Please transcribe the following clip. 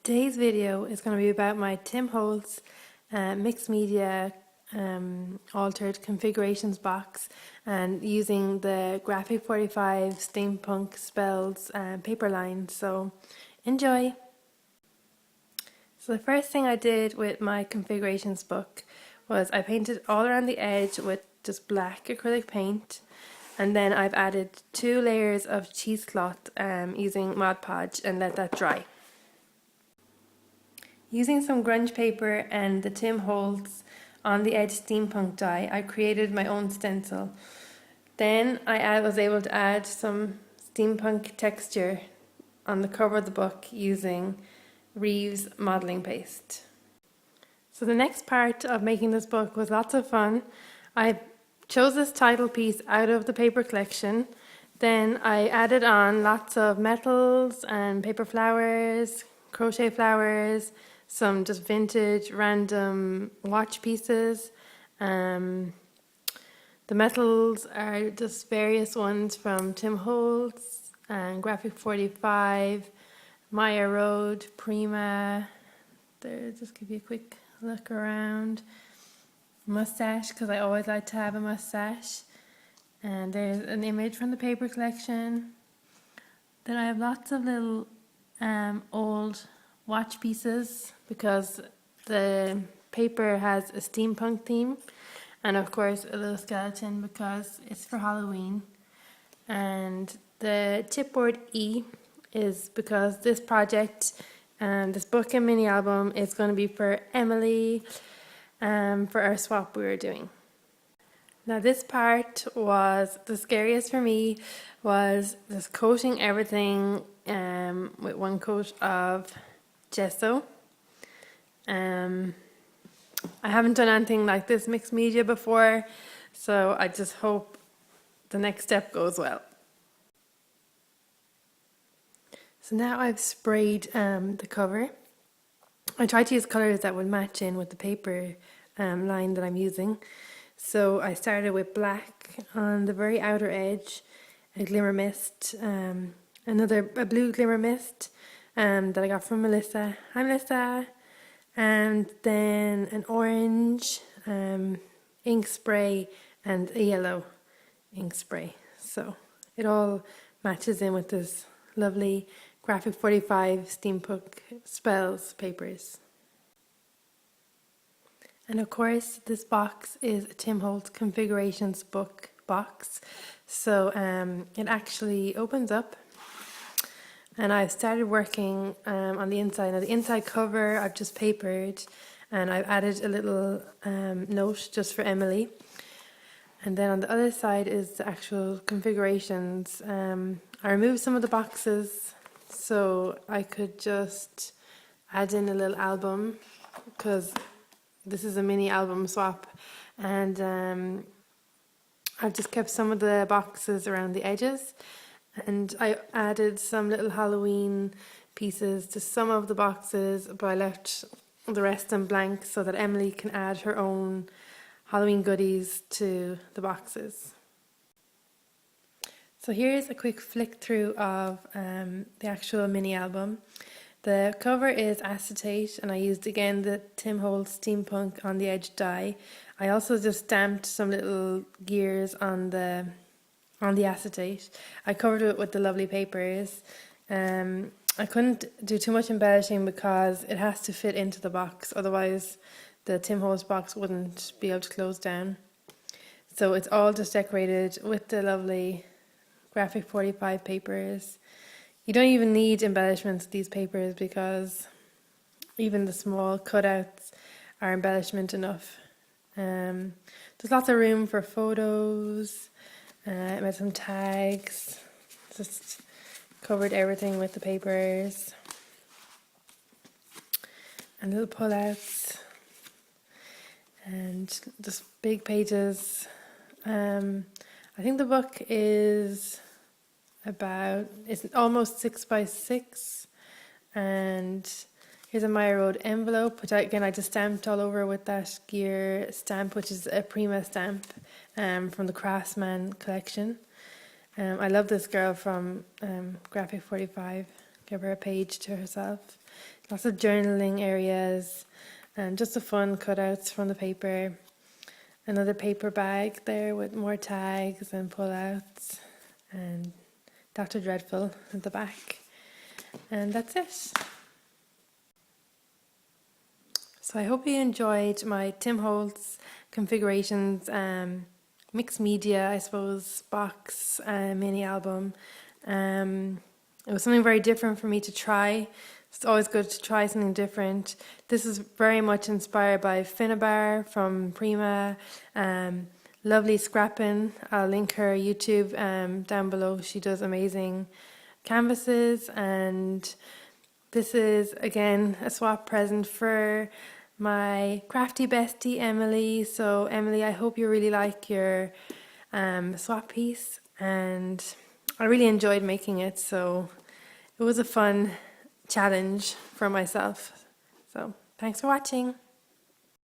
Today's video is going to be about my Tim Holtz mixed media altered configurations box and using the Graphic 45 Steampunk Spells paper line. So enjoy! So the first thing I did with my configurations book was I painted all around the edge with just black acrylic paint, and then I've added 2 layers of cheesecloth using Mod Podge and let that dry. Using some grunge paper and the Tim Holtz on the edge steampunk die, I created my own stencil. Then I was able to add some steampunk texture on the cover of the book using Reeves modelling paste. So the next part of making this book was lots of fun. I chose this title piece out of the paper collection. Then I added on lots of metals and paper flowers, crochet flowers, some just vintage random watch pieces. The metals are just various ones from Tim Holtz and Graphic 45, Maya Road, Prima. There, just give you a quick look around. Mustache, because I always like to have a mustache. And there's an image from the paper collection. Then I have lots of little old watch pieces because the paper has a steampunk theme, and of course a little skeleton because it's for Halloween. And the chipboard E is because this project and this book and mini album is going to be for Emily for our swap we were doing. Now this part was the scariest for me, was just coating everything with one coat of gesso. I haven't done anything like this mixed media before, so I just hope the next step goes well. So now I've sprayed the cover. I tried to use colours that would match in with the paper line that I'm using. So I started with black on the very outer edge, a glimmer mist, a blue glimmer mist that I got from Melissa. Hi Melissa! And then an orange ink spray and a yellow ink spray. So it all matches in with this lovely Graphic 45 Steampunk Spells papers. And of course this box is a Tim Holtz configurations book box. So it actually opens up. And I've started working on the inside. Now the inside cover I've just papered, and I've added a little note just for Emily. And then on the other side is the actual configurations. I removed some of the boxes so I could just add in a little album, because this is a mini album swap. And I've just kept some of the boxes around the edges. And I added some little Halloween pieces to some of the boxes, but I left the rest in blank so that Emily can add her own Halloween goodies to the boxes. So here's a quick flick through of the actual mini album. The cover is acetate, and I used again the Tim Holtz Steampunk on the edge die. I also just stamped some little gears on the acetate. I covered it with the lovely papers. I couldn't do too much embellishing because it has to fit into the box, otherwise the Tim Holtz box wouldn't be able to close down. So it's all just decorated with the lovely Graphic 45 papers. You don't even need embellishments with these papers because even the small cutouts are embellishment enough. There's lots of room for photos. I made some tags, just covered everything with the papers, and little pullouts, and just big pages. I think the book is it's almost 6 by 6, and here's a Maya Road envelope, which I just stamped all over with that gear stamp, which is a Prima stamp from the Craftsman collection. I love this girl from Graphic 45. give her a page to herself. Lots of journaling areas and just the fun cutouts from the paper. Another paper bag there with more tags and pullouts, and Dr. Dreadful at the back. And that's it. So I hope you enjoyed my Tim Holtz configurations, mixed media, I suppose, box, mini album. It was something very different for me to try. It's always good to try something different. This is very much inspired by Finnabair from Prima, Luvleescrappin. I'll link her YouTube down below. She does amazing canvases, and this is again a swap present for my crafty bestie Emily. So Emily, I hope you really like your swap piece, and I really enjoyed making it, so it was a fun challenge for myself. So thanks for watching.